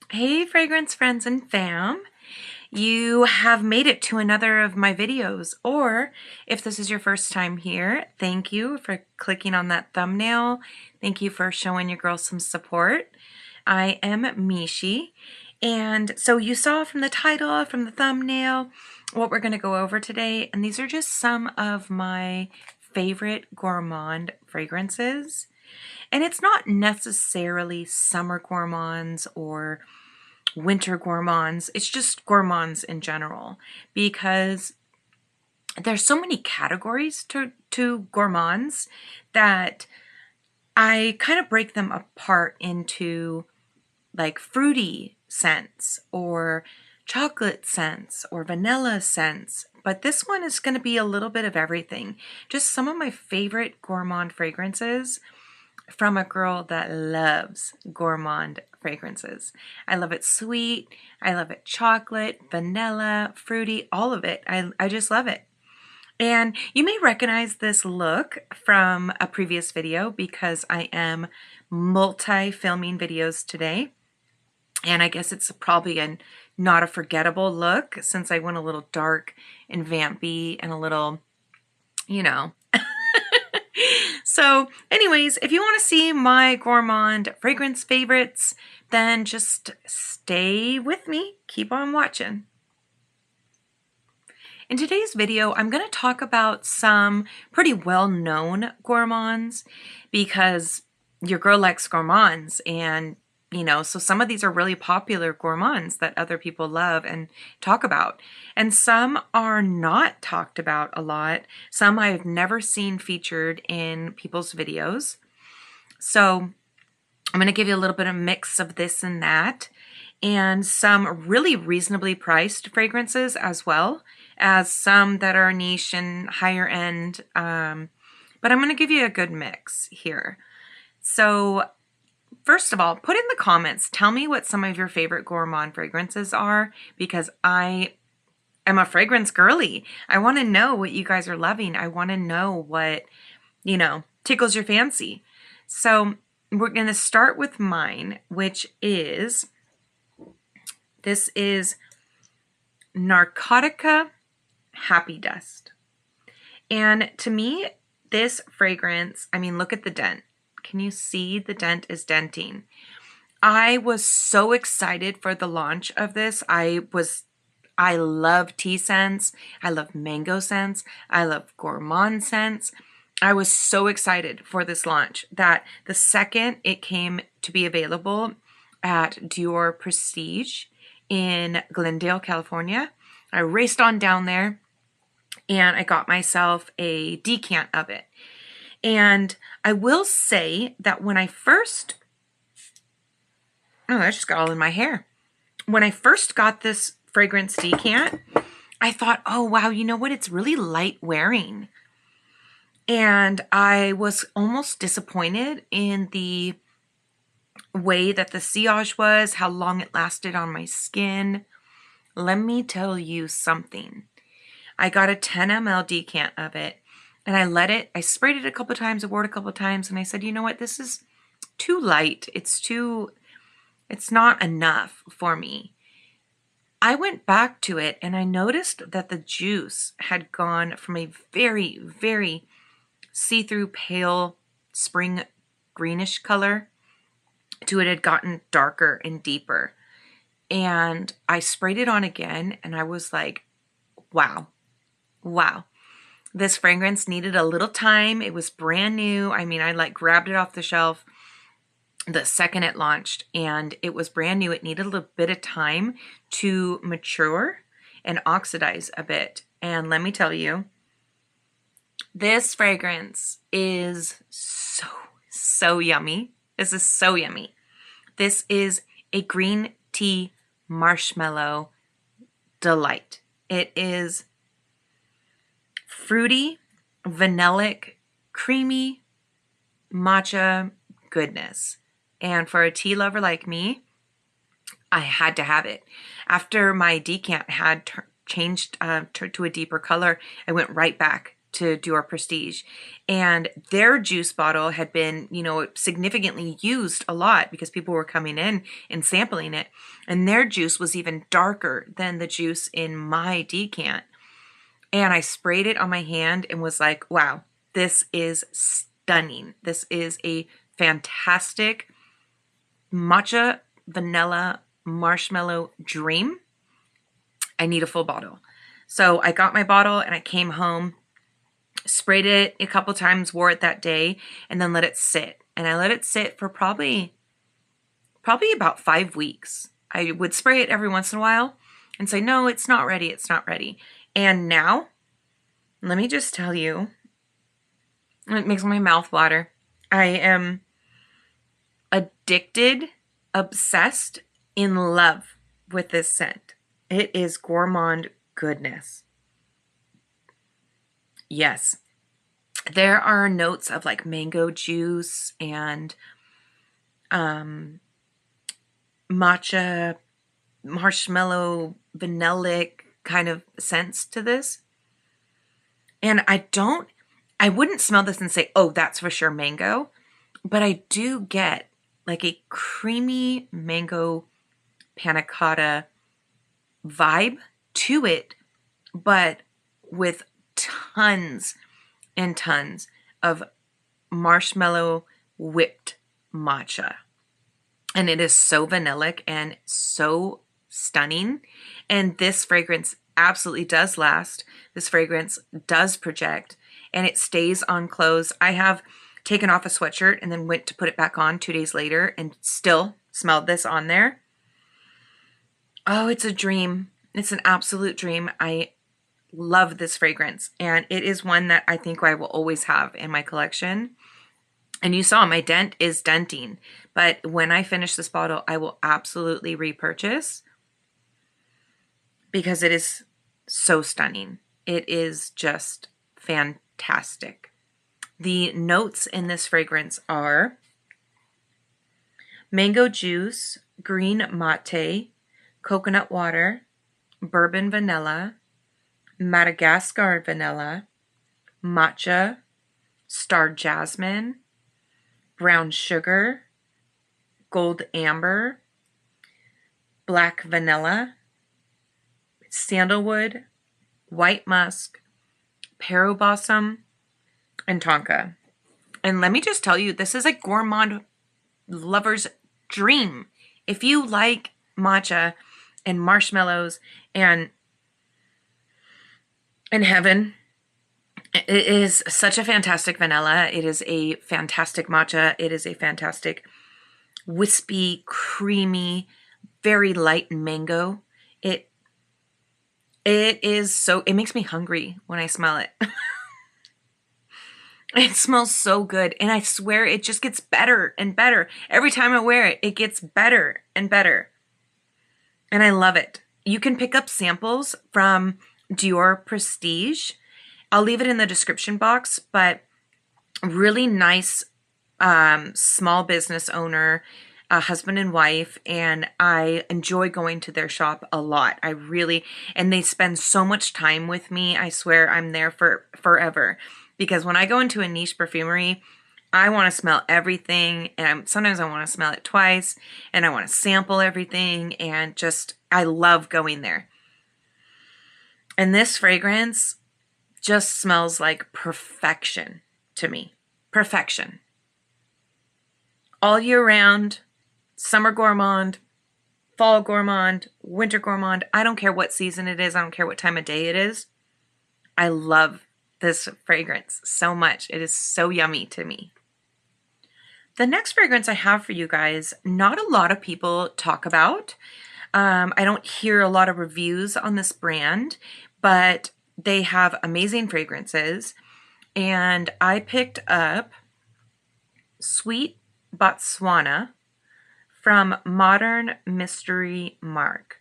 Hey fragrance friends and fam, you have made it to another of my videos, or if this is your first time here, thank you for clicking on that thumbnail. Thank you for showing your girl some support. I am Michy, and so you saw from the title, from the thumbnail, what we're going to go over today, and these are just some of my favorite gourmand fragrances. And it's not necessarily summer gourmands or winter gourmands. It's just gourmands in general because there's so many categories to gourmands that I kind of break them apart into like fruity scents or chocolate scents or vanilla scents. But this one is going to be a little bit of everything. Just some of my favorite gourmand fragrances from a girl that loves gourmand fragrances. I love it sweet, I love it chocolate, vanilla, fruity, all of it. I just love it. And you may recognize this look from a previous video because I am multi-filming videos today. And I guess it's probably not a forgettable look since I went a little dark and vampy and a little, you know. So anyways, if you want to see my gourmand fragrance favorites, then just stay with me. Keep on watching. In today's video, I'm going to talk about some pretty well-known gourmands because your girl likes gourmands, and so some of these are really popular gourmands that other people love and talk about. And some are not talked about a lot. Some I've never seen featured in people's videos. So I'm going to give you a little bit of mix of this and that, and some really reasonably priced fragrances as well as some that are niche and higher end. But I'm going to give you a good mix here. So first of all, put in the comments, tell me what some of your favorite gourmand fragrances are, because I am a fragrance girly. I want to know what you guys are loving. I want to know what, tickles your fancy. So we're going to start with mine, which is, this is Narcotica Happy Dust. And to me, this fragrance, look at the dent. Can you see the dent is denting? I was so excited for the launch of this. I love tea scents. I love mango scents. I love gourmand scents. I was so excited for this launch that the second it came to be available at Dior Prestige in Glendale, California, I raced on down there and I got myself a decant of it. And I will say that when I first, I just got all in my hair. When I first got this fragrance decant, I thought, oh wow, you know what? It's really light wearing. And I was almost disappointed in the way that the sillage was, how long it lasted on my skin. Let me tell you something. I got a 10 ml decant of it. And I sprayed it a couple times, I wore it a couple times, and I said, you know what, this is too light. It's not enough for me. I went back to it and I noticed that the juice had gone from a very, very see-through pale spring greenish color to it had gotten darker and deeper. And I sprayed it on again and I was like, wow. This fragrance needed a little time. It was brand new. I grabbed it off the shelf the second it launched and it was brand new. It needed a little bit of time to mature and oxidize a bit. And let me tell you, this fragrance is so yummy. This is so yummy. This is a green tea marshmallow delight. It is fruity, vanillic, creamy, matcha goodness. And for a tea lover like me, I had to have it. After my decant had changed to a deeper color, I went right back to Dior Prestige, and their juice bottle had been, you know, significantly used a lot because people were coming in and sampling it, and their juice was even darker than the juice in my decant. And I sprayed it on my hand and was like, wow, this is stunning. This is a fantastic matcha vanilla marshmallow dream. I need a full bottle. So I got my bottle and I came home, sprayed it a couple times, wore it that day, and then let it sit. And I let it sit for probably about 5 weeks. I would spray it every once in a while and say, no, it's not ready. It's not ready. And now, let me just tell you, it makes my mouth water. I am addicted, obsessed, in love with this scent. It is gourmand goodness. Yes. There are notes of like mango juice and matcha, marshmallow, vanillic kind of scents to this. And I wouldn't smell this and say, oh, that's for sure mango. But I do get like a creamy mango panna cotta vibe to it, but with tons and tons of marshmallow whipped matcha. And it is so vanillic and so stunning. And this fragrance absolutely does last. This fragrance does project, and it stays on clothes. I have taken off a sweatshirt and then went to put it back on 2 days later and still smelled this on there. Oh, it's a dream. It's an absolute dream. I love this fragrance, and it is one that I think I will always have in my collection. And you saw my dent is denting, but when I finish this bottle, I will absolutely repurchase because it is so stunning. It is just fantastic. The notes in this fragrance are mango juice, green mate, coconut water, bourbon vanilla, Madagascar vanilla, matcha, star jasmine, brown sugar, gold amber, black vanilla, sandalwood, white musk, pearl blossom, and tonka. And let me just tell you, this is a gourmand lover's dream. If you like matcha and marshmallows and heaven, it is such a fantastic vanilla. It is a fantastic matcha. It is a fantastic wispy, creamy, very light mango. It is so, it makes me hungry when I smell it. It smells so good, and I swear it just gets better and better. Every time I wear it, it gets better and better. And I love it. You can pick up samples from Dior Prestige. I'll leave it in the description box, but really nice small business owner, husband and wife, and I enjoy going to their shop a lot. I really, and they spend so much time with me. I swear I'm there for forever. Because when I go into a niche perfumery, I want to smell everything, and sometimes I want to smell it twice, and I want to sample everything, and just, I love going there. And this fragrance just smells like perfection to me. Perfection. All year round, summer gourmand, fall gourmand, winter gourmand. I don't care what season it is. I don't care what time of day it is. I love this fragrance so much. It is so yummy to me. The next fragrance I have for you guys, not a lot of people talk about. I don't hear a lot of reviews on this brand, but they have amazing fragrances. And I picked up Sweetbatswana from Modern Mystery Mark.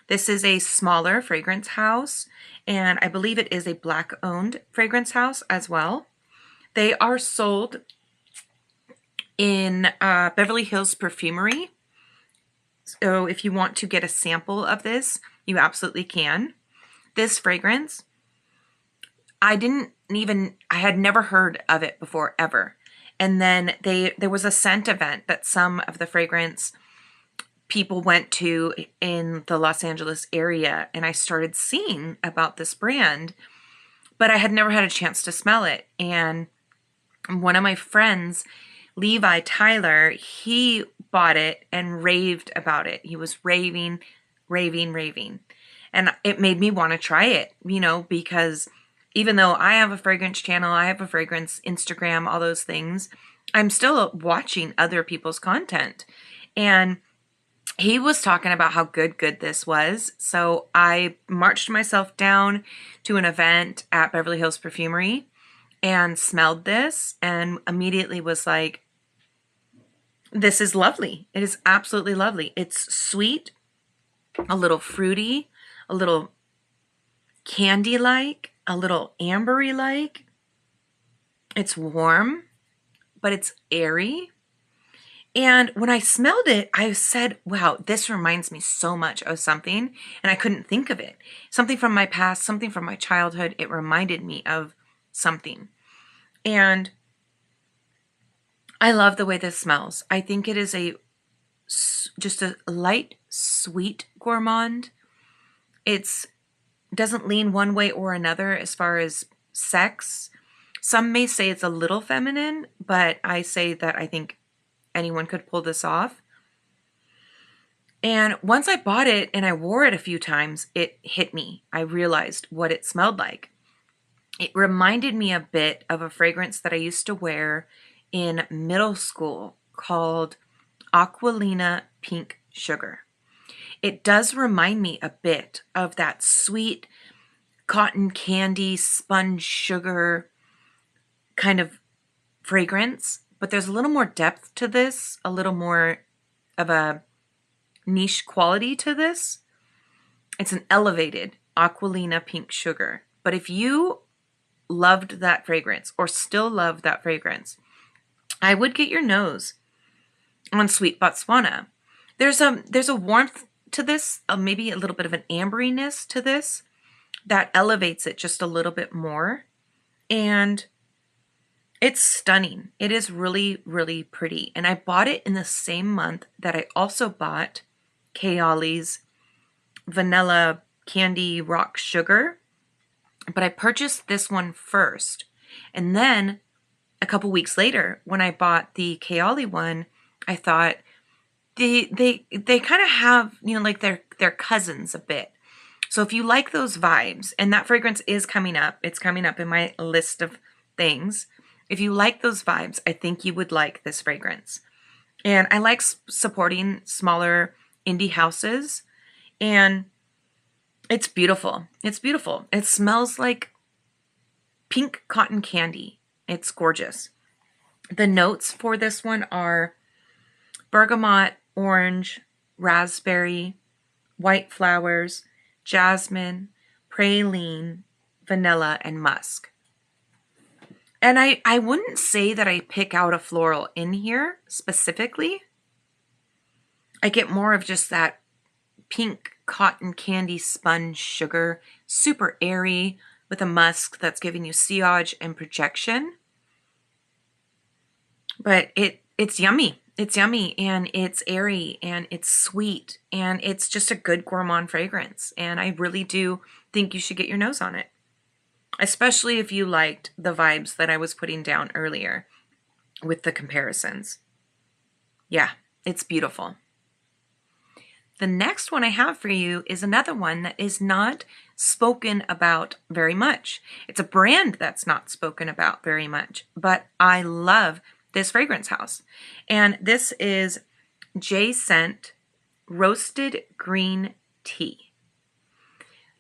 This is a smaller fragrance house, and I believe it is a Black-owned fragrance house as well. They are sold in Beverly Hills Perfumery. So if you want to get a sample of this, you absolutely can. This fragrance, I didn't even, I had never heard of it before, ever. And then there was a scent event that some of the fragrance people went to in the Los Angeles area, and I started seeing about this brand, but I had never had a chance to smell it. And one of my friends, Levi Tyler, he bought it and raved about it. He was raving. And it made me want to try it, you know, because even though I have a fragrance channel, I have a fragrance Instagram, all those things, I'm still watching other people's content. And he was talking about how good this was. So I marched myself down to an event at Beverly Hills Perfumery and smelled this and immediately was like, this is lovely. It is absolutely lovely. It's sweet, a little fruity, a little candy-like, a little ambery-like. It's warm, but it's airy. And when I smelled it, I said, wow, this reminds me so much of something, and I couldn't think of it. Something from my past, something from my childhood. It reminded me of something. And I love the way this smells. I think it is just a light, sweet gourmand. It doesn't lean one way or another as far as sex. Some may say it's a little feminine, but I say that I think anyone could pull this off. And once I bought it and I wore it a few times, it hit me. I realized what it smelled like. It reminded me a bit of a fragrance that I used to wear in middle school called Aquilina Pink Sugar. It does remind me a bit of that sweet cotton candy, sponge sugar kind of fragrance, but there's a little more depth to this, a little more of a niche quality to this. It's an elevated Aquilina Pink Sugar. But if you loved that fragrance or still love that fragrance, I would get your nose on Sweetbatswana. There's a warmth to this, maybe a little bit of an amberiness to this that elevates it just a little bit more. And it's stunning. It is really, really pretty. And I bought it in the same month that I also bought Kayali's Vanilla Candy Rock Sugar. But I purchased this one first. And then a couple weeks later, when I bought the Kayali one, I thought they kind of have, you know, like they're cousins a bit. So if you like those vibes, and that fragrance is coming up, it's coming up in my list of things. If you like those vibes, I think you would like this fragrance. And I like supporting smaller indie houses, and it's beautiful. It's beautiful. It smells like pink cotton candy. It's gorgeous. The notes for this one are bergamot, orange, raspberry, white flowers, jasmine, praline, vanilla, and musk. And I wouldn't say that I pick out a floral in here specifically. I get more of just that pink cotton candy sponge sugar, super airy, with a musk that's giving you sillage and projection. But it's yummy. It's yummy, and it's airy, and it's sweet, and it's just a good gourmand fragrance. And I really do think you should get your nose on it, especially if you liked the vibes that I was putting down earlier with the comparisons. Yeah, it's beautiful. The next one I have for you is another one that is not spoken about very much. It's a brand that's not spoken about very much, but I love this fragrance house. And this is Jent Roasted Green Tea.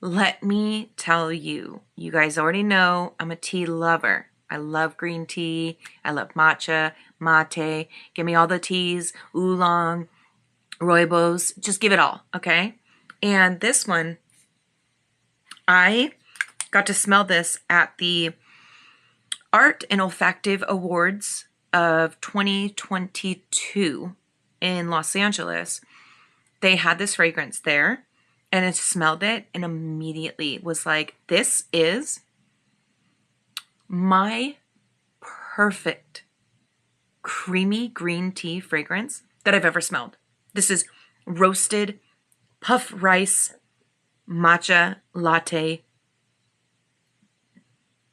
Let me tell you, you guys already know I'm a tea lover. I love green tea. I love matcha, mate. Give me all the teas, oolong, rooibos. Just give it all, okay? And this one, I got to smell this at the Art and Olfactive Awards of 2022 in Los Angeles. They had this fragrance there, and I smelled it and immediately was like, this is My perfect creamy green tea fragrance that I've ever smelled. This is roasted puff rice matcha latte.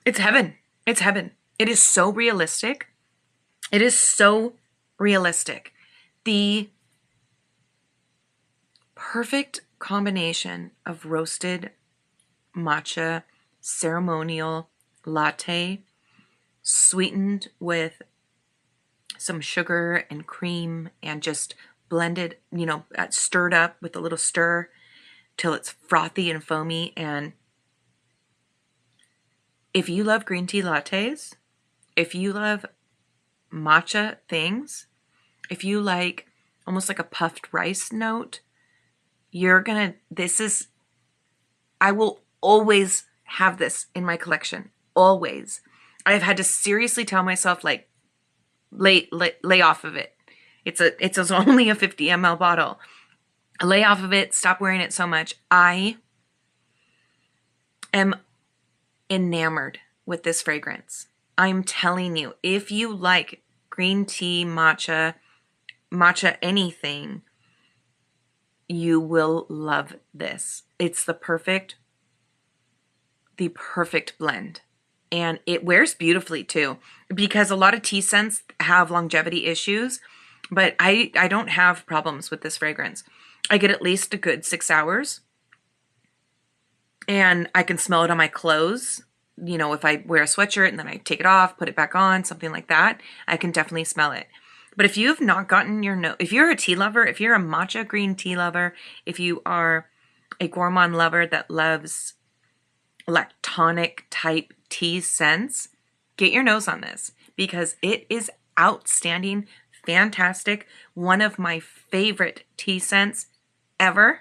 It's heaven. It's heaven. It is so realistic. It is so realistic. The perfect combination of roasted matcha ceremonial latte sweetened with some sugar and cream and just blended, stirred up with a little stir till it's frothy and foamy. And if you love green tea lattes, if you love matcha things, if you like almost like a puffed rice note, I will always have this in my collection. Always. I've had to seriously tell myself, like, lay off of it. It's only a 50 ml bottle. Lay off of it. Stop wearing it so much. I am enamored with this fragrance. I'm telling you, if you like green tea, matcha anything, you will love this. It's the perfect blend. And it wears beautifully too, because a lot of tea scents have longevity issues, but I don't have problems with this fragrance. I get at least a good 6 hours, and I can smell it on my clothes. If I wear a sweatshirt and then I take it off, put it back on, something like that, I can definitely smell it. But if you have not gotten if you're a tea lover, if you're a matcha green tea lover, if you are a gourmand lover that loves lactonic type tea scents, get your nose on this, because it is outstanding, fantastic, one of my favorite tea scents ever.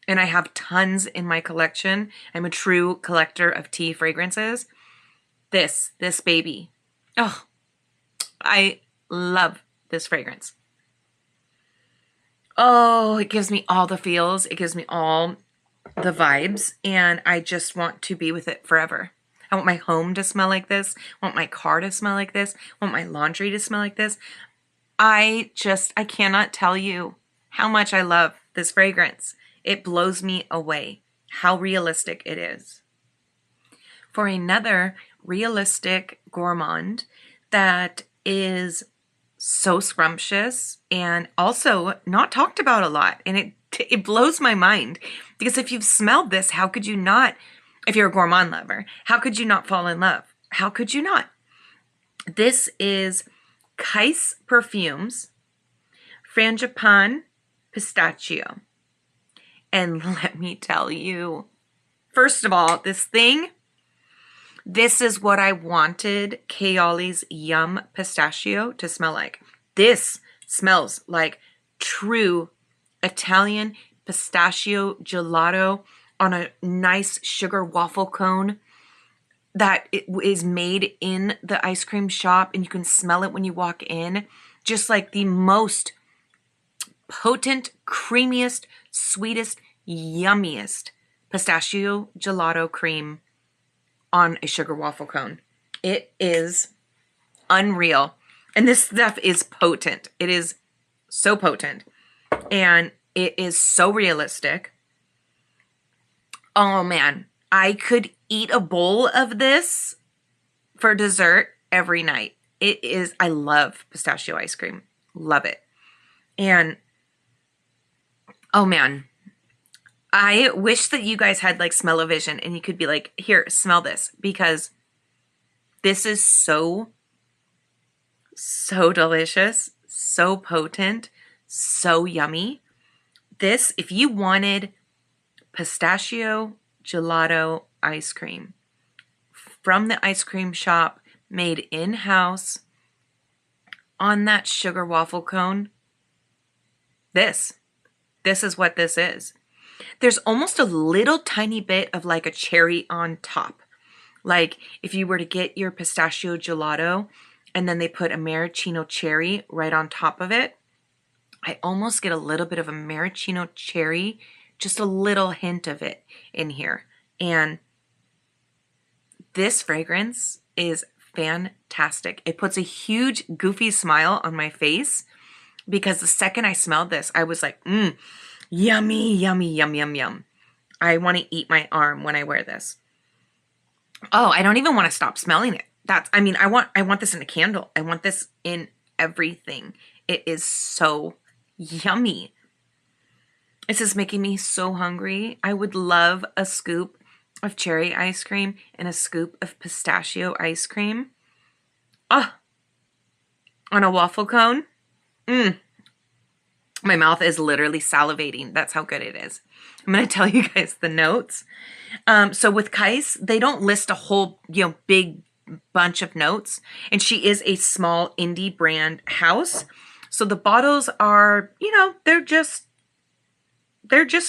And I have tons in my collection. I'm a true collector of tea fragrances. This baby. Oh, I love this fragrance. Oh, it gives me all the feels. It gives me all the vibes, and I just want to be with it forever. I want my home to smell like this. I want my car to smell like this. I want my laundry to smell like this. I cannot tell you how much I love this fragrance. It blows me away how realistic it is. For another realistic gourmand that is so scrumptious and also not talked about a lot, and it blows my mind, because if you've smelled this, how could you not? If you're a gourmand lover, how could you not fall in love? How could you not? This is Kais Perfumes Frangipane Pistachio. And let me tell you, first of all, this is what I wanted Kayali's Yum Pistachio to smell like. This smells like true Italian pistachio gelato on a nice sugar waffle cone that is made in the ice cream shop, and you can smell it when you walk in. Just like the most potent, creamiest, sweetest, yummiest pistachio gelato cream on a sugar waffle cone. It is unreal. And this stuff is potent. It is so potent. And it is so realistic. Oh man, I could eat a bowl of this for dessert every night. I love pistachio ice cream. Love it. And oh man, I wish that you guys had like smell-o-vision and you could be like, here, smell this, because this is so delicious, so potent, so yummy. This, if you wanted pistachio gelato ice cream from the ice cream shop, made in-house on that sugar waffle cone, this is what this is. There's almost a little tiny bit of like a cherry on top. Like if you were to get your pistachio gelato and then they put a maraschino cherry right on top of it, I almost get a little bit of a maraschino cherry, just a little hint of it in here. And this fragrance is fantastic. It puts a huge goofy smile on my face because the second I smelled this, I was like, yummy, yummy, yum, yum, yum. I want to eat my arm when I wear this. Oh, I don't even want to stop smelling it. I want this in a candle. I want this in everything. It is so yummy. This is making me so hungry. I would love a scoop of cherry ice cream and a scoop of pistachio ice cream. Oh, on a waffle cone. My mouth is literally salivating. That's how good it is. I'm going to tell you guys the notes. So with Kais, they don't list a whole, big bunch of notes. And she is a small indie brand house. So the bottles are, they're just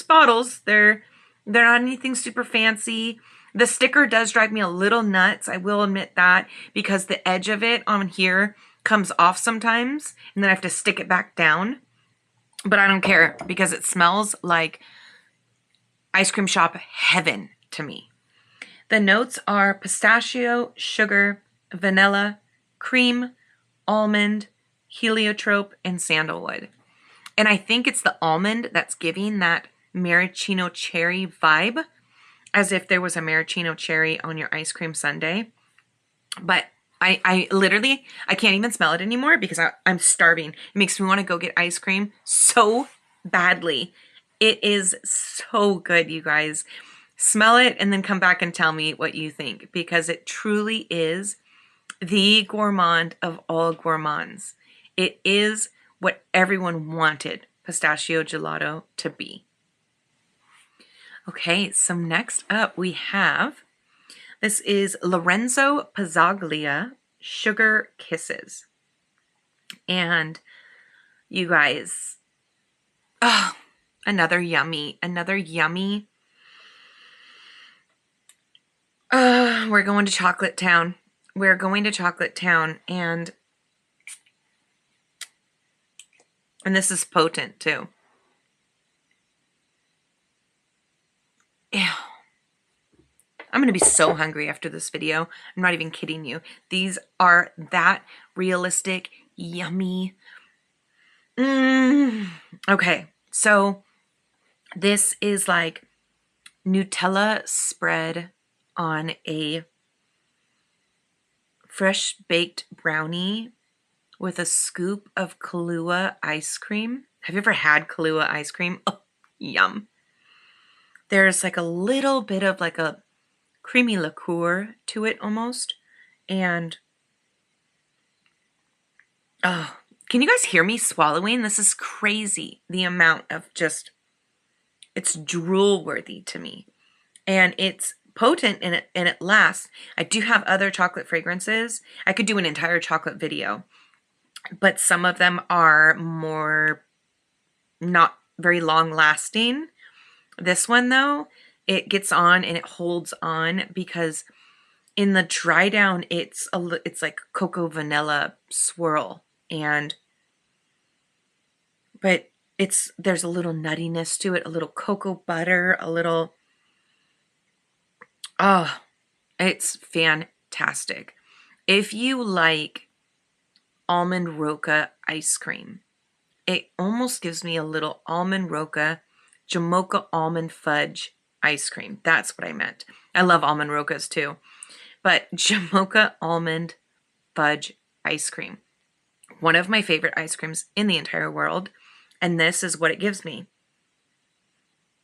bottles. They're not anything super fancy. The sticker does drive me a little nuts. I will admit that, because the edge of it on here comes off sometimes and then I have to stick it back down. But I don't care because it smells like ice cream shop heaven to me. The notes are pistachio, sugar, vanilla, cream, almond, heliotrope, and sandalwood. And I think it's the almond that's giving that maraschino cherry vibe, as if there was a maraschino cherry on your ice cream sundae. But I literally, I can't even smell it anymore because I'm starving. It makes me want to go get ice cream so badly. It is so good, you guys. Smell it and then come back and tell me what you think, because it truly is the gourmand of all gourmands. It is what everyone wanted pistachio gelato to be. Okay, so next up we have, this is Lorenzo Pizzaglia Sugar Kisses. And you guys, another yummy. We're going to Chocolate Town. We're going to Chocolate Town, and this is potent too. Ew. I'm going to be so hungry after this video. I'm not even kidding you. These are that realistic, yummy. Okay, so this is like Nutella spread on a fresh baked brownie with a scoop of Kahlua ice cream. Have you ever had Kahlua ice cream? Oh, yum. There's like a little bit of like a creamy liqueur to it almost. And can you guys hear me swallowing? This is crazy. The amount of just, it's drool worthy to me. And it's potent and it lasts. I do have other chocolate fragrances. I could do an entire chocolate video, but some of them are more not very long lasting. This one though, it gets on and it holds on, because in the dry down, it's like cocoa vanilla swirl, but there's a little nuttiness to it, a little cocoa butter, a little, it's fantastic. If you like almond roca ice cream, it almost gives me a little almond roca, Jamocha almond fudge ice cream. That's what I meant. I love almond rocas too. But Jamocha almond fudge ice cream. One of my favorite ice creams in the entire world. And this is what it gives me.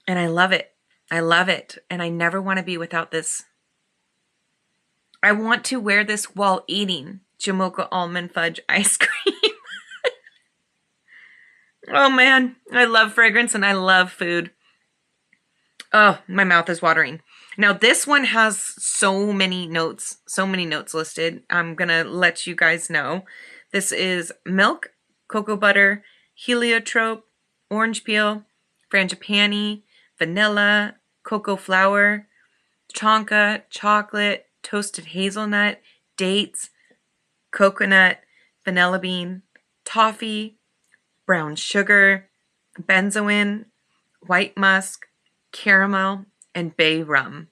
And I love it. I love it. And I never want to be without this. I want to wear this while eating Jamocha almond fudge ice cream. Oh man, I love fragrance and I love food. Oh, my mouth is watering. Now this one has so many notes listed. I'm gonna let you guys know. This is milk, cocoa butter, heliotrope, orange peel, frangipani, vanilla, cocoa flour, tonka, chocolate, toasted hazelnut, dates, coconut, vanilla bean, toffee, brown sugar, benzoin, white musk, caramel, and bay rum.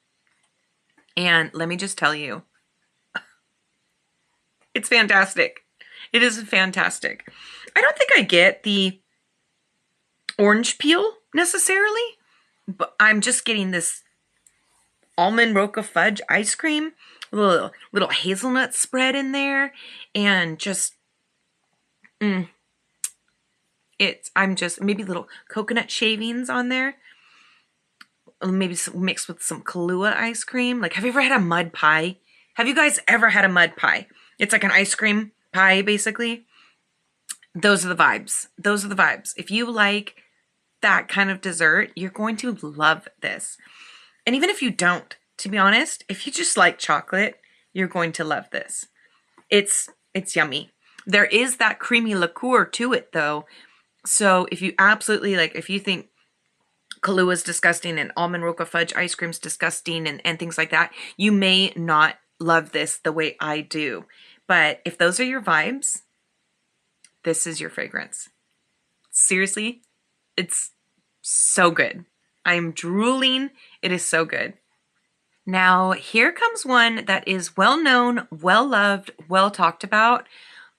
And let me just tell you, It's fantastic. It is fantastic. I don't think I get the orange peel necessarily, but I'm just getting this almond roca fudge ice cream, little hazelnut spread in there, and just I'm just maybe little coconut shavings on there, maybe mixed with some Kahlua ice cream. Like, have you ever had a mud pie? Have you guys ever had a mud pie? It's like an ice cream pie, basically. Those are the vibes. Those are the vibes. If you like that kind of dessert, you're going to love this. And even if you don't, to be honest, if you just like chocolate, you're going to love this. It's yummy. There is that creamy liqueur to it, though. So if you absolutely like, if you think Kahlua is disgusting and almond roca fudge ice cream's disgusting and things like that, you may not love this the way I do. But if those are your vibes, this is your fragrance. Seriously, it's so good. I'm drooling. It is so good. Now, here comes one that is well known, well loved, well talked about,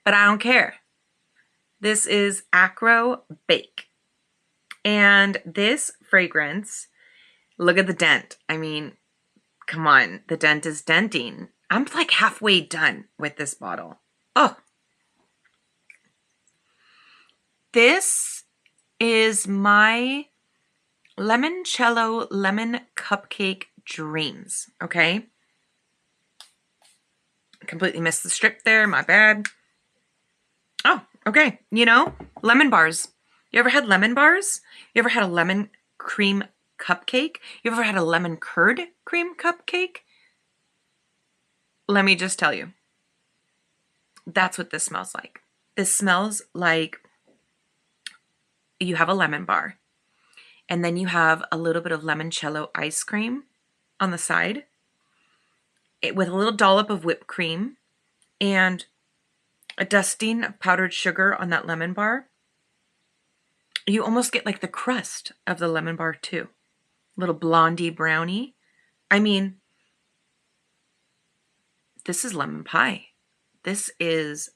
but I don't care. This is Acro Bake. And this fragrance, look at the dent. I mean, come on, the dent is denting. I'm like halfway done with this bottle. Oh. This is my limoncello lemon cupcake dreams, okay? Completely missed the strip there, my bad. Oh, okay. You know, lemon bars. You ever had lemon bars? You ever had a lemon cream cupcake? You ever had a lemon curd cream cupcake? Let me just tell you. That's what this smells like. This smells like you have a lemon bar, and then you have a little bit of limoncello ice cream on the side with a little dollop of whipped cream and a dusting of powdered sugar on that lemon bar. You almost get like the crust of the lemon bar too. Little blondie brownie. I mean, this is lemon pie. This is...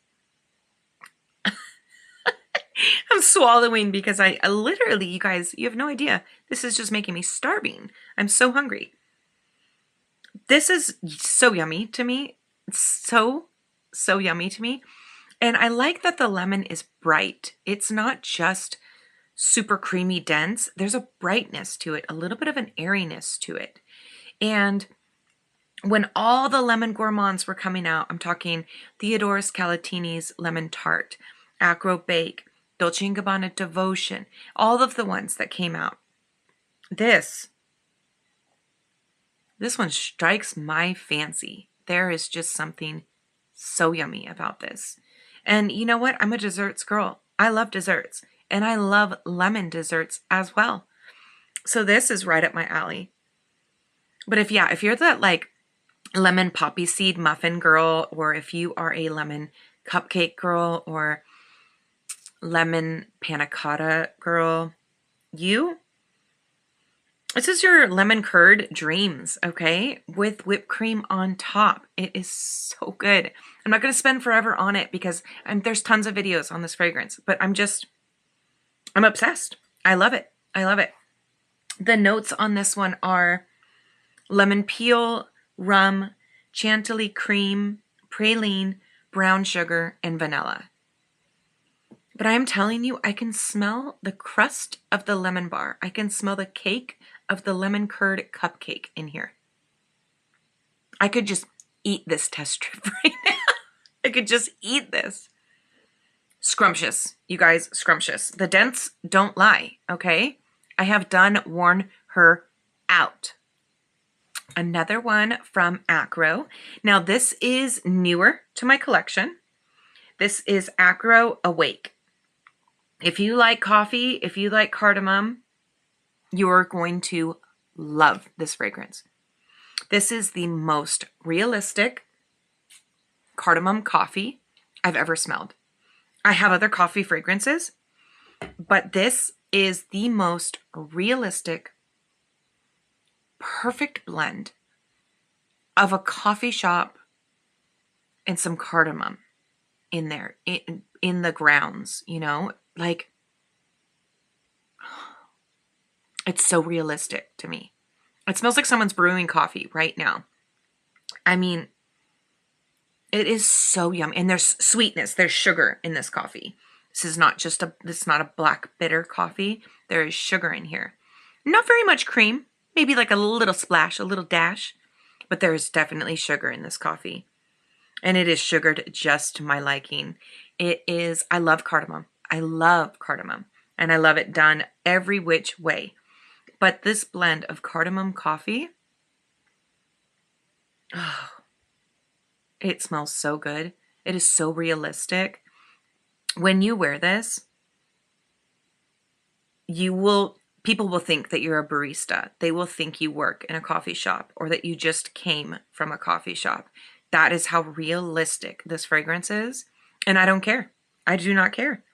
I'm swallowing because I literally, you guys, you have no idea. This is just making me starving. I'm so hungry. This is so yummy to me. It's so yummy to me. And I like that the lemon is bright. It's not just super creamy dense. There's a brightness to it, a little bit of an airiness to it. And when all the lemon gourmands were coming out, I'm talking Theodoros Calatini's Lemon Tart, Acro Bake, Dolce & Gabbana Devotion, all of the ones that came out. This one strikes my fancy. There is just something so yummy about this. And you know what? I'm a desserts girl. I love desserts. And I love lemon desserts as well. So this is right up my alley. But if you're that like lemon poppy seed muffin girl, or if you are a lemon cupcake girl or lemon panna cotta girl, this is your lemon curd dreams, okay? With whipped cream on top. It is so good. I'm not going to spend forever on it because there's tons of videos on this fragrance, but I'm obsessed. I love it. I love it. The notes on this one are lemon peel, rum, chantilly cream, praline, brown sugar, and vanilla. But I'm telling you, I can smell the crust of the lemon bar. I can smell the cake of the lemon curd cupcake in here. I could just eat this test strip right now. I could just eat this. Scrumptious, you guys, scrumptious. The dents don't lie, okay? I have worn her out. Another one from Acro. Now this is newer to my collection. This is Acro Awake. If you like coffee, if you like cardamom, you're going to love this fragrance. This is the most realistic cardamom coffee I've ever smelled. I have other coffee fragrances, but this is the most realistic, perfect blend of a coffee shop and some cardamom. in there, in the grounds, you know, like it's so realistic to me. It smells like someone's brewing coffee right now. I mean, it is so yummy. And there's sweetness, there's sugar in this coffee. This is not a black bitter coffee. There is sugar in here. Not very much cream, maybe like a little splash, a little dash, but there is definitely sugar in this coffee. And it is sugared just to my liking. I love cardamom. I love cardamom. And I love it done every which way. But this blend of cardamom coffee, oh, it smells so good. It is so realistic. When you wear this, people will think that you're a barista. They will think you work in a coffee shop or that you just came from a coffee shop. That is how realistic this fragrance is. And I don't care. I do not care.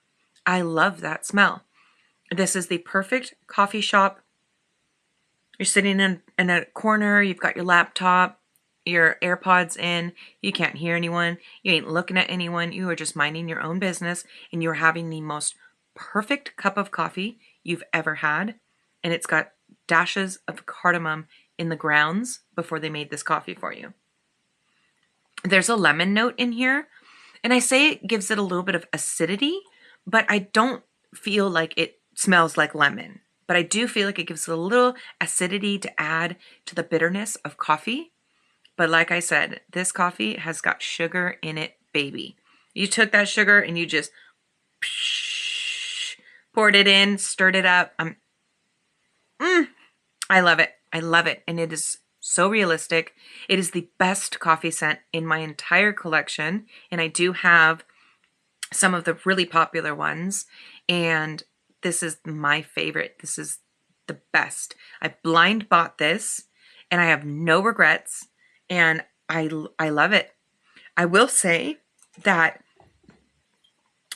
I love that smell. This is the perfect coffee shop. You're sitting in a corner. You've got your laptop, your AirPods in. You can't hear anyone. You ain't looking at anyone. You are just minding your own business. And you're having the most perfect cup of coffee you've ever had. And it's got dashes of cardamom in the grounds before they made this coffee for you. There's a lemon note in here, and I say it gives it a little bit of acidity, but I don't feel like it smells like lemon. But I do feel like it gives it a little acidity to add to the bitterness of coffee. But like I said, this coffee has got sugar in it, baby. You took that sugar and you just poured it in, stirred it up. I love it. I love it. And it is so realistic. It is the best coffee scent in my entire collection. And I do have some of the really popular ones. And this is my favorite. This is the best. I blind bought this and I have no regrets. And I love it. I will say that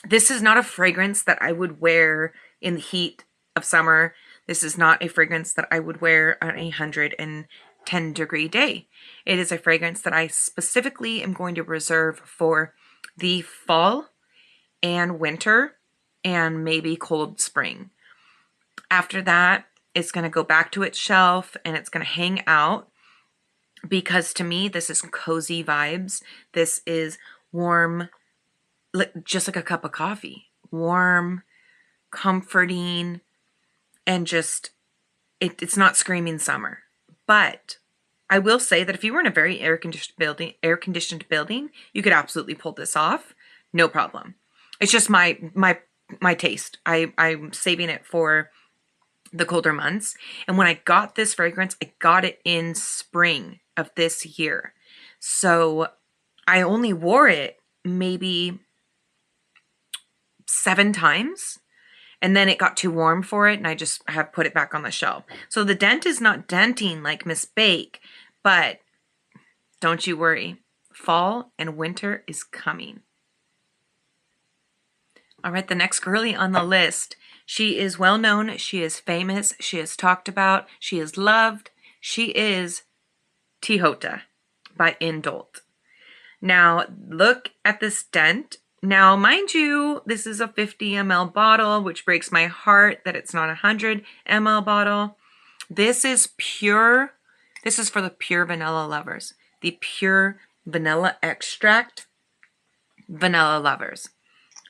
this is not a fragrance that I would wear in the heat of summer. This is not a fragrance that I would wear on a 110-degree day. It is a fragrance that I specifically am going to reserve for the fall and winter and maybe cold spring. After that, it's going to go back to its shelf and it's going to hang out because to me, this is cozy vibes. This is warm, just like a cup of coffee. Warm, comforting, and just, it's not screaming summer. But I will say that if you were in a very air-conditioned building, you could absolutely pull this off. No problem. It's just my taste. I'm saving it for the colder months. And when I got this fragrance, I got it in spring of this year. So I only wore it maybe 7 times. And then it got too warm for it, and I just have put it back on the shelf. So the dent is not denting like Miss Bake, but don't you worry. Fall and winter is coming. All right, the next girlie on the list. She is well known. She is famous. She is talked about. She is loved. She is Tiot by Indult. Now, look at this dent. Now, mind you, this is a 50 ml bottle, which breaks my heart that it's not a 100 ml bottle. This is pure. This is for the pure vanilla lovers. The pure vanilla extract vanilla lovers.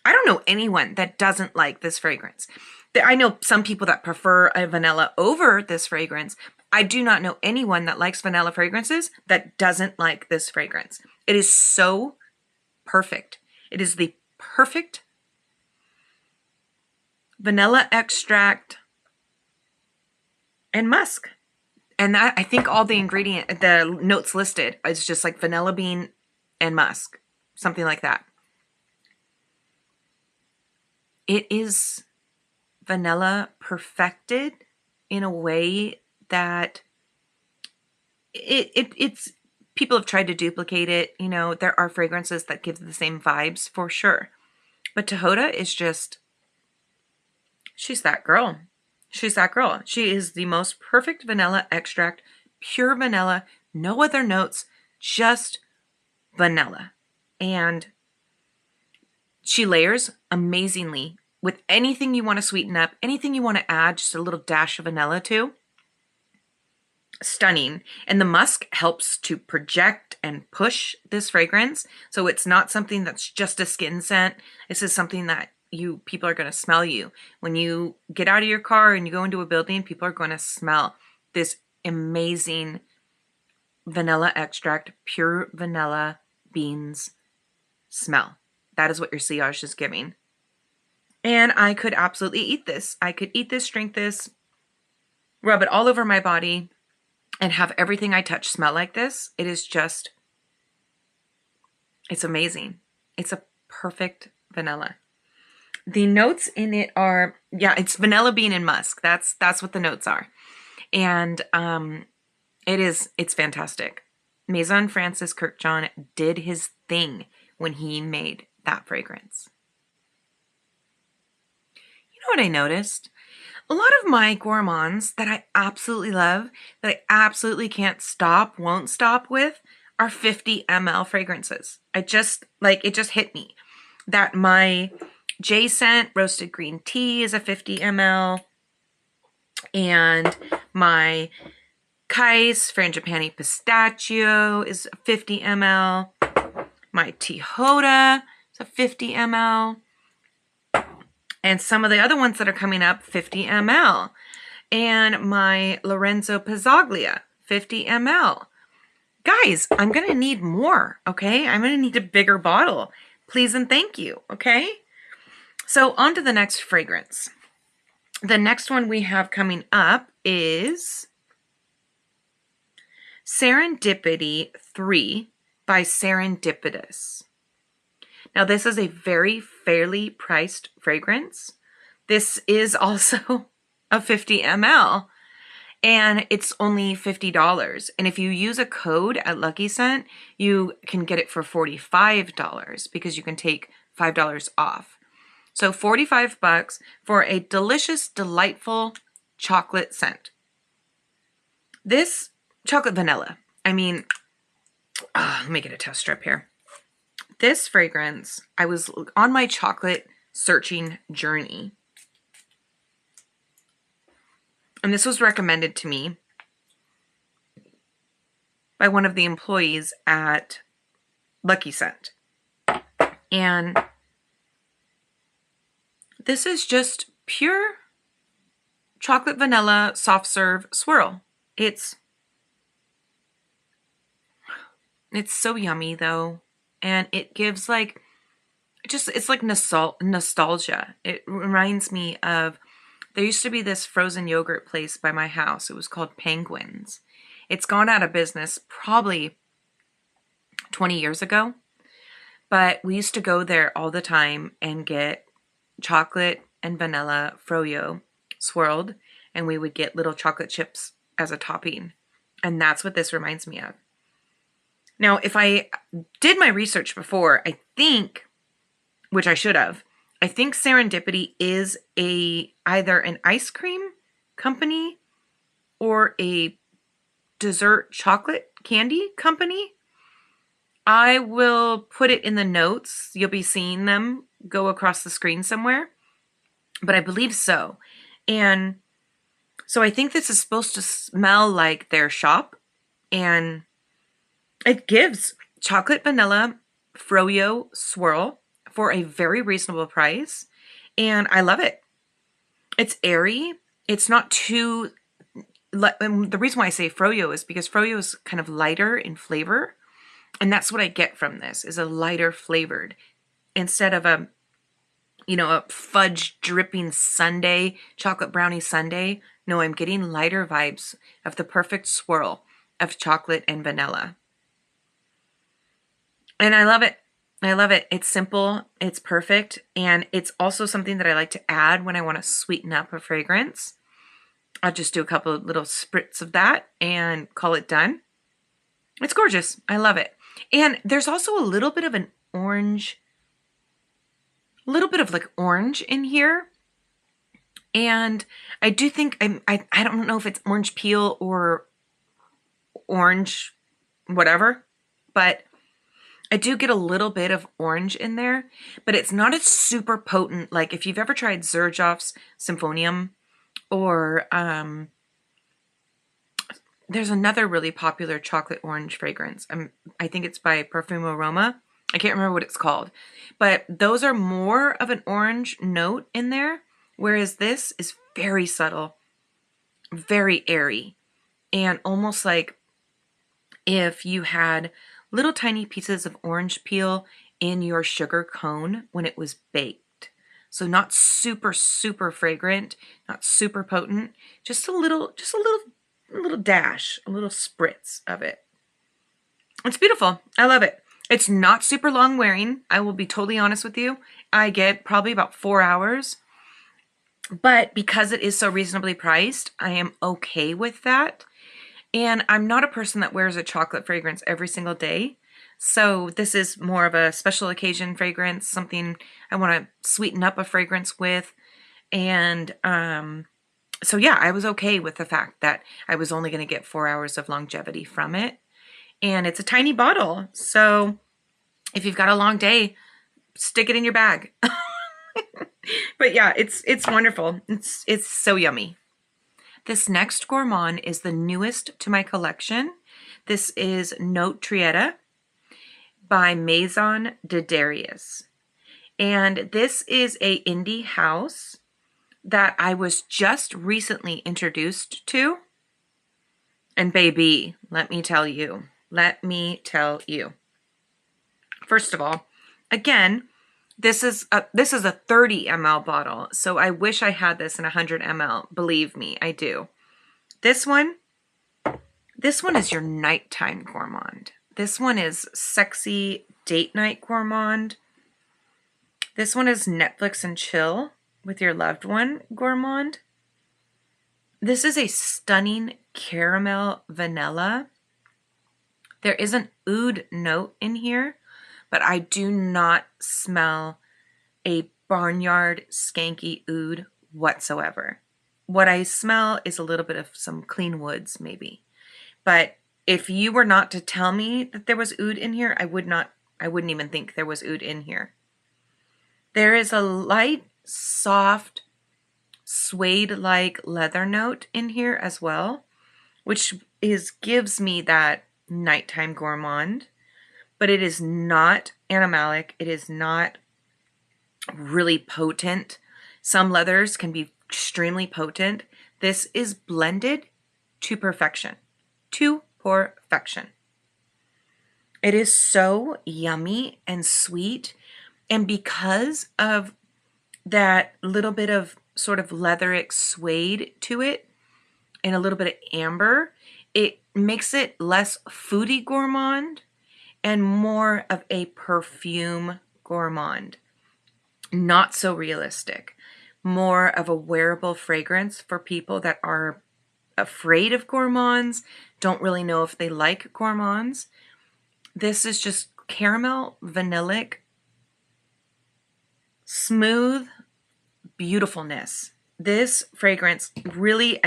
I don't know anyone that doesn't like this fragrance. I know some people that prefer a vanilla over this fragrance. I do not know anyone that likes vanilla fragrances that doesn't like this fragrance. It is so perfect. It is the perfect vanilla extract and musk. And that, I think all the notes listed is just like vanilla bean and musk, something like that. It is vanilla perfected in a way that it's people have tried to duplicate it. You know, there are fragrances that give the same vibes for sure. But Tiot is just, she's that girl. She's that girl. She is the most perfect vanilla extract, pure vanilla, no other notes, just vanilla. And She layers amazingly with anything you want to sweeten up, anything you want to add, just a little dash of vanilla to. Stunning. And the musk helps to project and push this fragrance. So it's not something that's just a skin scent. This is something that people are going to smell you. When you get out of your car and you go into a building, people are going to smell this amazing vanilla extract, pure vanilla beans smell. That is what your sillage is giving. And I could absolutely eat this. I could eat this, drink this, rub it all over my body, and have everything I touch smell like this. It is just, it's amazing. It's a perfect vanilla. The notes in it are, yeah, it's vanilla bean and musk. That's what the notes are. And it's fantastic. Maison Francis Kurkdjian did his thing when he made that fragrance. You know what I noticed? A lot of my gourmands that I absolutely love, that I absolutely can't stop, won't stop with, are 50 ml fragrances. It just hit me that my jent roasted green tea is a 50 ml, and my Kais frangipani pistachio is 50 ml, my tiot is a 50 ml, and some of the other ones that are coming up, 50 ml. And my Lorenzo Pizzaglia, 50 ml. Guys, I'm going to need more, okay? I'm going to need a bigger bottle. Please and thank you, okay? So on to the next fragrance. The next one we have coming up is Serendipity 3 by Serendipitous. Now, this is a very fairly priced fragrance. This is also a 50 ml, and it's only $50. And if you use a code at MichyScents, you can get it for $45 because you can take $5 off. So $45 for a delicious, delightful chocolate scent. This chocolate vanilla, I mean, let me get a test strip here. This fragrance, I was on my chocolate searching journey. And this was recommended to me by one of the employees at MichyScents. And this is just pure chocolate vanilla soft serve swirl. It's so yummy though. And it gives like, it's like nostalgia. It reminds me of, there used to be this frozen yogurt place by my house. It was called Penguins. It's gone out of business probably 20 years ago. But we used to go there all the time and get chocolate and vanilla froyo swirled. And we would get little chocolate chips as a topping. And that's what this reminds me of. Now, if I did my research before, I think, which I should have, I think Serendipity is either an ice cream company or a dessert chocolate candy company. I will put it in the notes. You'll be seeing them go across the screen somewhere. But I believe so. And so I think this is supposed to smell like their shop. And it gives chocolate vanilla froyo swirl for a very reasonable price. And I love it. It's airy. It's not too... The reason why I say froyo is because froyo is kind of lighter in flavor. And that's what I get from this, is a lighter flavored. Instead of a fudge dripping sundae, chocolate brownie sundae. No, I'm getting lighter vibes of the perfect swirl of chocolate and vanilla. And I love it. I love it. It's simple. It's perfect. And it's also something that I like to add when I want to sweeten up a fragrance. I'll just do a couple of little spritz of that and call it done. It's gorgeous. I love it. And there's also a little bit of an orange, a little bit of like orange in here. And I do think, I don't know if it's orange peel or orange whatever, but I do get a little bit of orange in there, but it's not as super potent. Like if you've ever tried Xerjoff's Symphonium, or there's another really popular chocolate orange fragrance. I think it's by Perfume Aroma. I can't remember what it's called, but those are more of an orange note in there, whereas this is very subtle, very airy, and almost like if you had little tiny pieces of orange peel in your sugar cone when it was baked. So not super, super fragrant, not super potent, just a little dash, a little spritz of it. It's beautiful. I love it. It's not super long wearing. I will be totally honest with you. I get probably about 4 hours, but because it is so reasonably priced, I am okay with that. And I'm not a person that wears a chocolate fragrance every single day. So this is more of a special occasion fragrance, something I want to sweeten up a fragrance with. And so yeah, I was okay with the fact that I was only going to get 4 hours of longevity from it. And it's a tiny bottle. So if you've got a long day, stick it in your bag. But yeah, it's wonderful. It's so yummy. This next gourmand is the newest to my collection. This is Note Trietta by Maison de Darius. And this is a indie house that I was just recently introduced to. And baby, let me tell you. First of all, again, this is a 30 ml bottle, so I wish I had this in 100 ml. Believe me, I do. This one is your nighttime gourmand. This one is sexy date night gourmand. This one is Netflix and chill with your loved one gourmand. This is a stunning caramel vanilla. There is an oud note in here, but I do not smell a barnyard skanky oud whatsoever. What I smell is a little bit of some clean woods maybe. But if you were not to tell me that there was oud in here, I wouldn't even think there was oud in here. There is a light, soft, suede-like leather note in here as well, which gives me that nighttime gourmand. But it is not animalic. It is not really potent. Some leathers can be extremely potent. This is blended to perfection. To perfection. It is so yummy and sweet. And because of that little bit of sort of leatheric suede to it and a little bit of amber, it makes it less foodie gourmand and more of a perfume gourmand. Not so realistic. More of a wearable fragrance for people that are afraid of gourmands, don't really know if they like gourmands. This is just caramel, vanillic, smooth beautifulness. This fragrance really,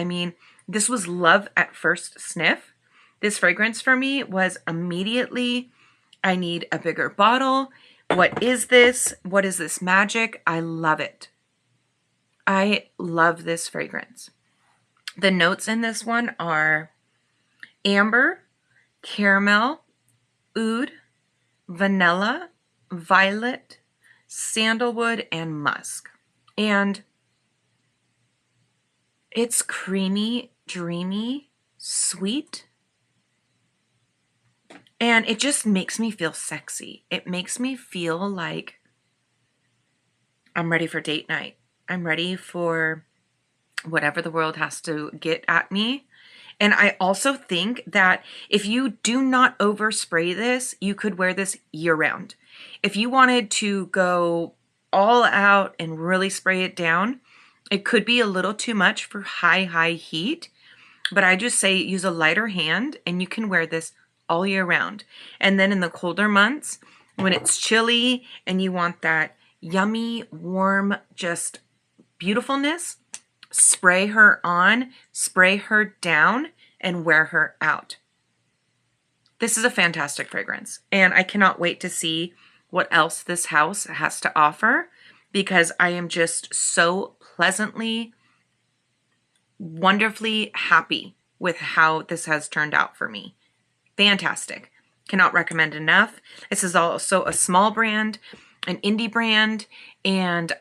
this was love at first sniff. This fragrance for me was immediately, I need a bigger bottle. What is this? What is this magic? I love it. I love this fragrance. The notes in this one are amber, caramel, oud, vanilla, violet, sandalwood, and musk. And it's creamy, dreamy, sweet. And it just makes me feel sexy. It makes me feel like I'm ready for date night. I'm ready for whatever the world has to get at me. And I also think that if you do not overspray this, you could wear this year round. If you wanted to go all out and really spray it down, it could be a little too much for high heat. But I just say use a lighter hand and you can wear this all year round. And then in the colder months, when it's chilly and you want that yummy, warm, just beautifulness, spray her on, spray her down, and wear her out. This is a fantastic fragrance, and I cannot wait to see what else this house has to offer, because I am just so pleasantly, wonderfully happy with how this has turned out for me. Fantastic. Cannot recommend enough. This is also a small brand, an indie brand, and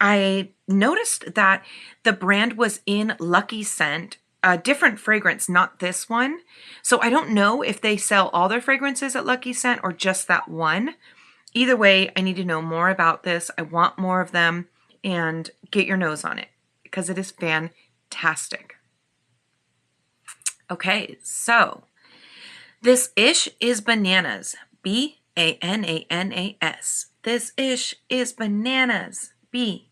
I noticed that the brand was in Lucky Scent, a different fragrance, not this one. So I don't know if they sell all their fragrances at Lucky Scent or just that one. Either way, I need to know more about this. I want more of them, and get your nose on it because it is fantastic. Okay, so this ish is bananas. B-A-N-A-N-A-S. This ish is bananas. B-A-N-A-N-A-S.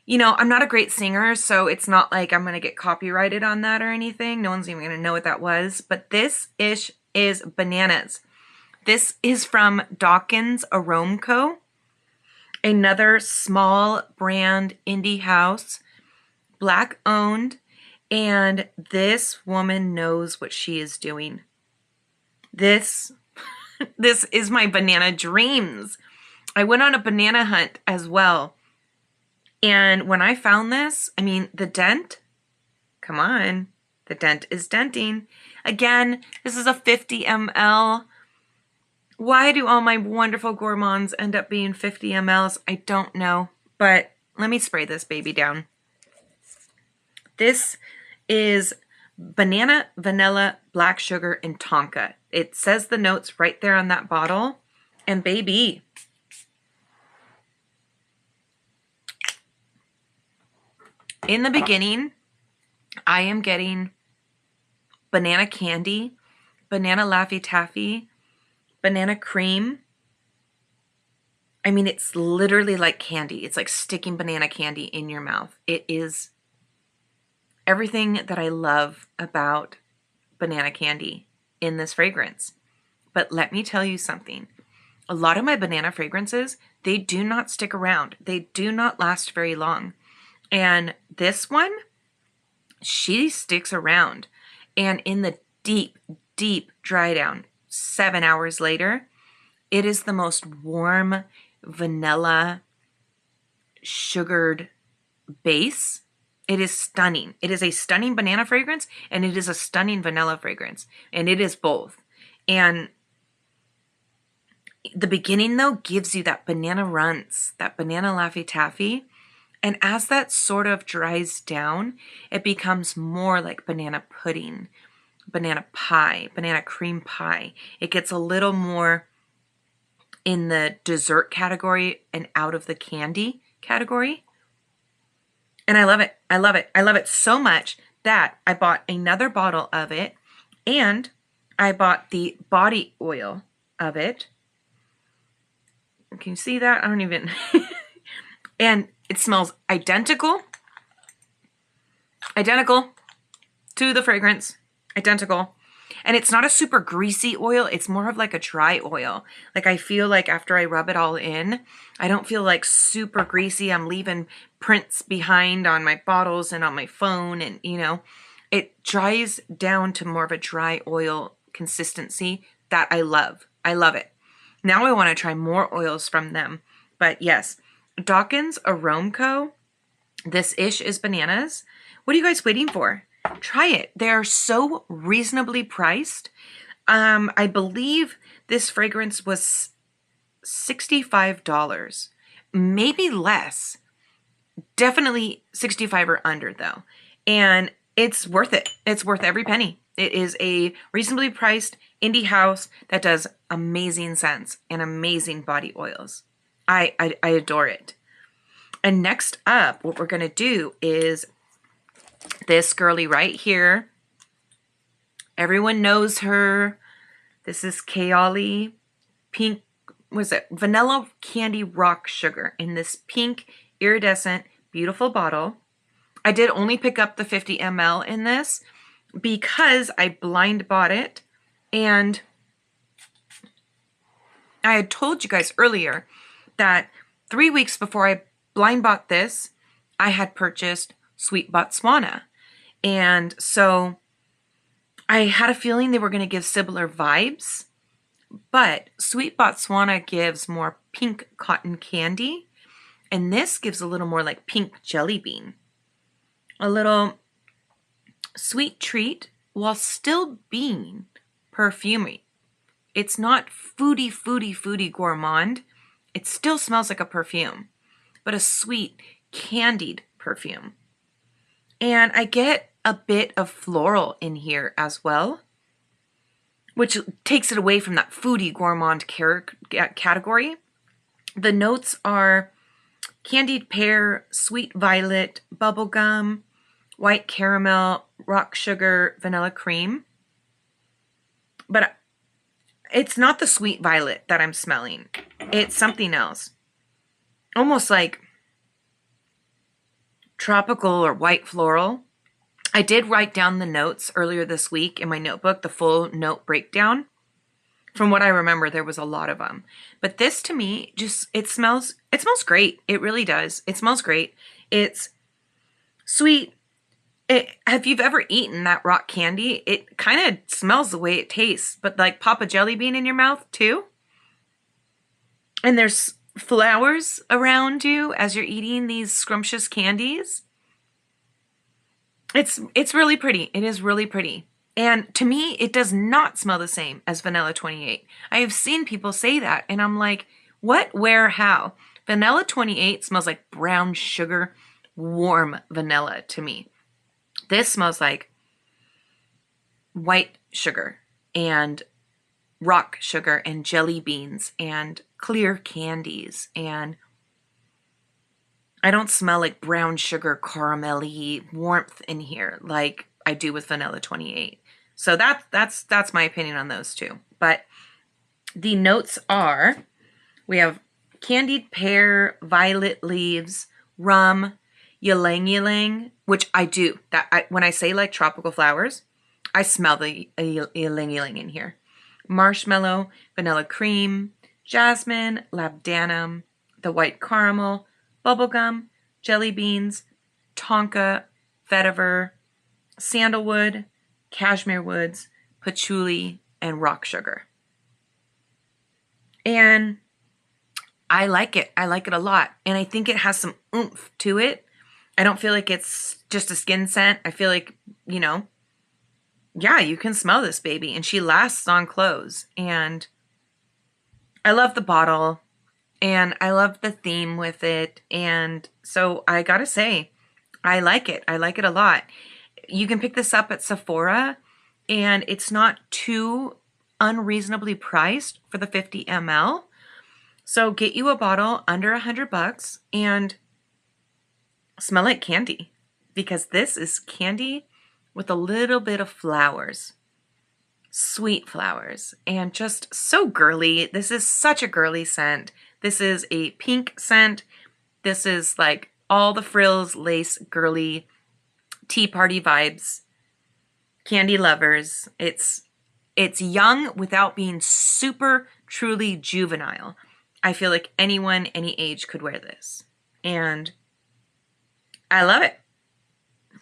You know, I'm not a great singer, so it's not like I'm going to get copyrighted on that or anything. No one's even going to know what that was. But this ish is bananas. This is from Dawkins Arome Co., another small brand indie house, Black owned, and this woman knows what she is doing. This is my banana dreams. I went on a banana hunt as well. And when I found this, I mean, the dent, come on, the dent is denting. Again, this is a 50 ml. Why do all my wonderful gourmands end up being 50 mLs? I don't know, but let me spray this baby down. This is banana, vanilla, black sugar, and tonka. It says the notes right there on that bottle. And baby, in the beginning, I am getting banana candy, banana Laffy Taffy, banana cream. I mean, it's literally like candy. It's like sticking banana candy in your mouth. It is everything that I love about banana candy in this fragrance. But let me tell you something. A lot of my banana fragrances, they do not stick around. They do not last very long. And this one, she sticks around. And in the deep, deep dry down, 7 hours later, it is the most warm, vanilla, sugared base. It is stunning. It is a stunning banana fragrance, and it is a stunning vanilla fragrance. And it is both. And the beginning, though, gives you that banana runts, that banana Laffy Taffy. And as that sort of dries down, it becomes more like banana pudding, banana pie, banana cream pie. It gets a little more in the dessert category and out of the candy category. And I love it. I love it. I love it so much that I bought another bottle of it, and I bought the body oil of it. Can you see that? I don't even... And it smells identical to the fragrance, identical. And it's not a super greasy oil. It's more of like a dry oil. Like I feel like after I rub it all in, I don't feel like super greasy. I'm leaving prints behind on my bottles and on my phone. And, you know, it dries down to more of a dry oil consistency that I love. I love it. Now I want to try more oils from them. But yes, Dawkins Arome Co. This ish is bananas. What are you guys waiting for? Try it. They are so reasonably priced. I believe this fragrance was $65, maybe less. Definitely 65 or under though. And it's worth it. It's worth every penny. It is a reasonably priced indie house that does amazing scents and amazing body oils. I adore it. And next up, what we're going to do is this girly right here. Everyone knows her. This is Kayali Pink, was it? Vanilla Candy Rock Sugar in this pink iridescent beautiful bottle. I did only pick up the 50 ml in this because I blind bought it. And I had told you guys earlier that 3 weeks before I blind bought this, I had purchased Sweetbatswana. And so I had a feeling they were going to give similar vibes, but Sweetbatswana gives more pink cotton candy, and this gives a little more like pink jelly bean. A little sweet treat while still being perfumey. It's not foodie gourmand. It still smells like a perfume, but a sweet, candied perfume. And I get a bit of floral in here as well, which takes it away from that foodie gourmand category. The notes are candied pear, sweet violet, bubblegum, white caramel, rock sugar, vanilla cream. But it's not the sweet violet that I'm smelling. It's something else. Almost like tropical or white floral. I did write down the notes earlier this week in my notebook, the full note breakdown. From what I remember, there was a lot of them. But this to me, just, it smells great. It really does. It smells great. It's sweet. If you've ever eaten that rock candy, it kind of smells the way it tastes, but like pop a jelly bean in your mouth too. And there's flowers around you as you're eating these scrumptious candies. It's really pretty. It is really pretty. And to me, it does not smell the same as Vanilla 28. I have seen people say that, and I'm like, what, where, how? Vanilla 28 smells like brown sugar, warm vanilla to me. This smells like white sugar and rock sugar and jelly beans and clear candies. And I don't smell like brown sugar caramel-y warmth in here like I do with Vanilla 28. So that's my opinion on those two. But the notes are, we have candied pear, violet leaves, rum, ylang ylang, which I do. When I say like tropical flowers, I smell the ylang ylang in here. Marshmallow, vanilla cream, jasmine, labdanum, the white caramel, bubblegum, jelly beans, tonka, vetiver, sandalwood, cashmere woods, patchouli, and rock sugar. And I like it. I like it a lot. And I think it has some oomph to it. I don't feel like it's just a skin scent. I feel like, yeah, you can smell this baby. And she lasts on clothes. And I love the bottle. And I love the theme with it. And so I gotta say, I like it. I like it a lot. You can pick this up at Sephora. And it's not too unreasonably priced for the 50 ml. So get you a bottle under $100 and smell like candy, because this is candy with a little bit of flowers, sweet flowers, and just so girly. This is such a girly scent. This is a pink scent. This is like all the frills, lace, girly, tea party vibes, candy lovers. It's young without being super truly juvenile. I feel like anyone, any age could wear this. And I love it.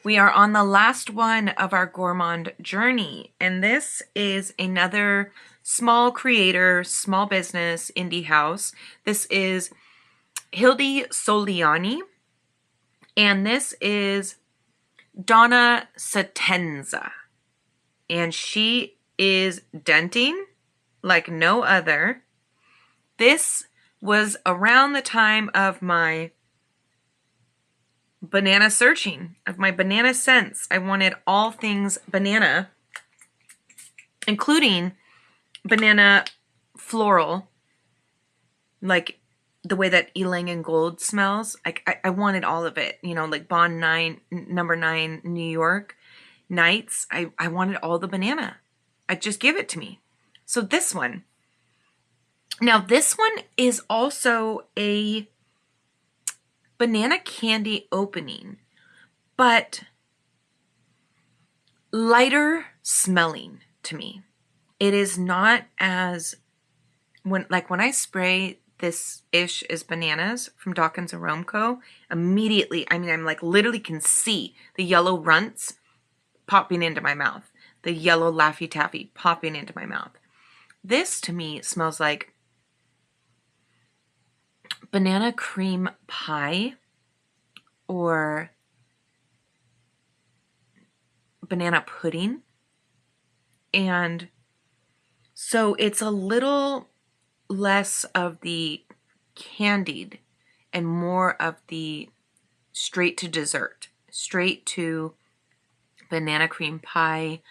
We are on the last one of our gourmand journey. And this is another small creator, small business, indie house. This is Hildy Soliani. And this is Donna Satenza. And she is denting like no other. This was around the time of my banana searching, of my banana scents. I wanted all things banana, including banana floral, like the way that Ylang and Gold smells. I wanted all of it, like Bond 9, number 9, New York Nights. I wanted all the banana. Just give it to me. So this one. Now this one is also a banana candy opening, but lighter smelling to me. It is not as, when I spray this ish is bananas from Dawkins Arome Co. immediately, I'm like literally can see the yellow runts popping into my mouth. the yellow Laffy Taffy popping into my mouth. This to me smells like banana cream pie or banana pudding. And so it's a little less of the candied and more of the straight to dessert, straight to banana cream pie,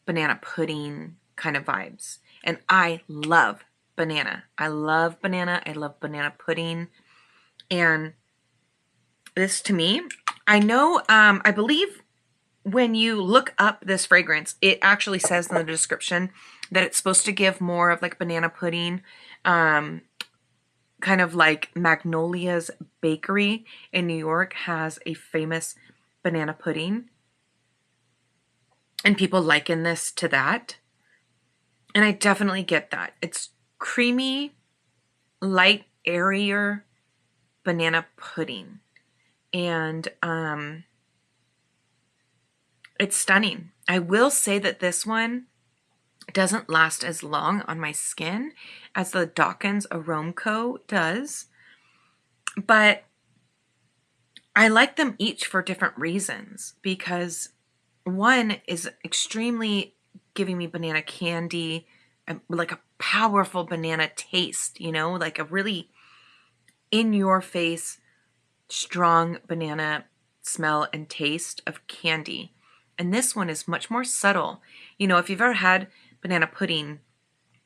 banana pudding kind of vibes. And I love banana. I love banana. I love banana pudding. And this to me, I know, I believe when you look up this fragrance, it actually says in the description that it's supposed to give more of like banana pudding, kind of like Magnolia's Bakery in New York has a famous banana pudding. And people liken this to that. And I definitely get that. It's creamy, light, airier banana pudding. And it's stunning. I will say that this one doesn't last as long on my skin as the Dawkins Aromco does. But I like them each for different reasons, because one is extremely giving me banana candy, like a powerful banana taste, you know, like a really in your face, strong banana smell and taste of candy. And this one is much more subtle. You know, if you've ever had banana pudding,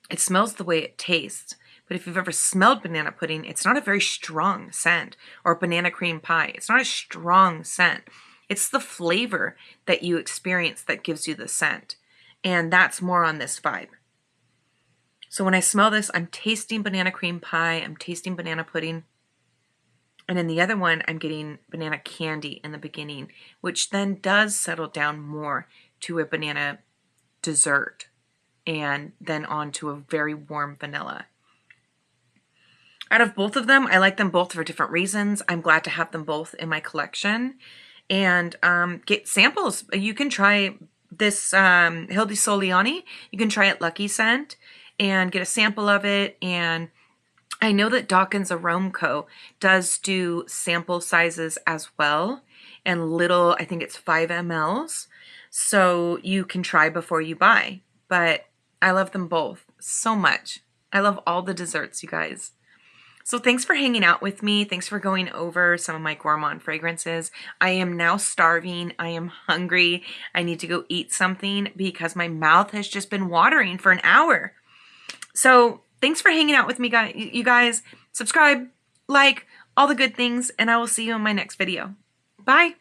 it smells the way it tastes. But if you've ever smelled banana pudding, it's not a very strong scent. Or banana cream pie, it's not a strong scent. It's the flavor that you experience that gives you the scent. And that's more on this vibe. So when I smell this, I'm tasting banana cream pie, I'm tasting banana pudding. And in the other one, I'm getting banana candy in the beginning, which then does settle down more to a banana dessert and then on to a very warm vanilla. Out of both of them, I like them both for different reasons. I'm glad to have them both in my collection. And get samples. You can try this Hildy Soliani. You can try it Lucky Scent and get a sample of it. And I know that Dawkins Aromco does do sample sizes as well, and little, I think it's 5 mLs. So you can try before you buy. But I love them both so much. I love all the desserts, you guys. So thanks for hanging out with me. Thanks for going over some of my gourmand fragrances. I am now starving. I am hungry. I need to go eat something because my mouth has just been watering for an hour. So thanks for hanging out with me, you guys. Subscribe, like, all the good things, and I will see you in my next video. Bye.